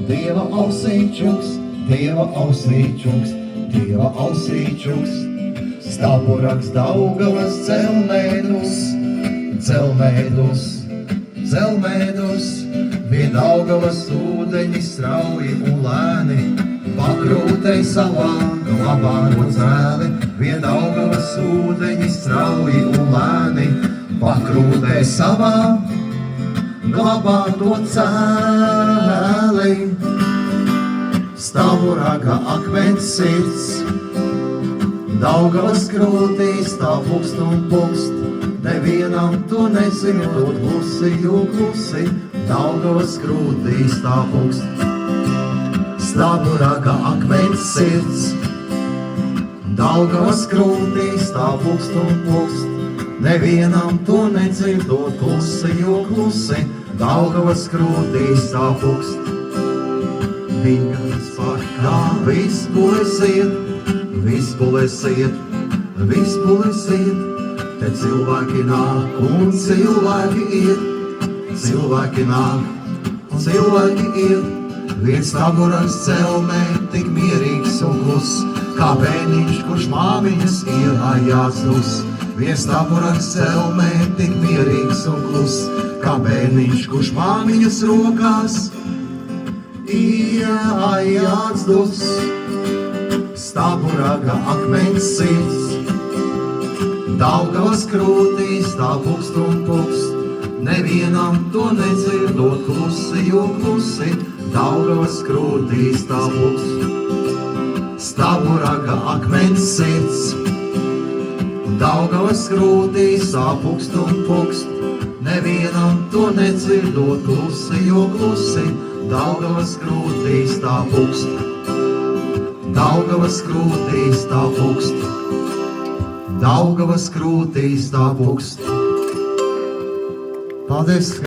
Dieva ausī čuks, Dieva ausī čuks, Dieva ausī čuks. Stāpuraks Daugavas Celmēdus, Celmēdus, Celmēdus. Vien Daugavas ūdeņi strauji un lēni, pakrūtei savā glabā no cēli. Vien Daugavas ūdeņi strauji un lēni, pakrūtei savā glabā to cēli. Stāvuraga akmens sirds, Daugavas krūtī stāv pukst un pukst. Nevienam to nezinu, dod klusi, jo klusi, Daugavas krūtī stāv pukst. Stāvuraga akmens sirds, Daugavas krūtī stāv pukst un pukst. Nevienam to nezinu, dod klusi, jo klusi, Daugavas krūtī stāv pukst. Viņas pārkā vispules iet, vispules iet, vispules iet. Te cilvēki nāk un cilvēki iet, cilvēki nāk un cilvēki iet. Viens stāvuraks Celmē tik mierīgs un klus, kā bērniņš, kurš māmiņas ielājās dus. Viens stāvuraks Celmē tik mierīgs un klus, kā bērniņš, kurš māmiņas rokās ielājās dus. Stāvuraga akmens sirds, Daugavas krūtī stāv pukst un pukst. Nevienam to nedzirdot klusi, jo klusi, Daugavas krūtī stāv pukst. Stāvuraga akmens sirds, Daugavas krūtī stāv pukst un pukst. Nevienam to nedzirdot klusi, jo klusi, Daugavas krūtī stāv pukst. Daugavas krūtī stāv pukst. Daugavas krūtī stāv pukst. Paldies!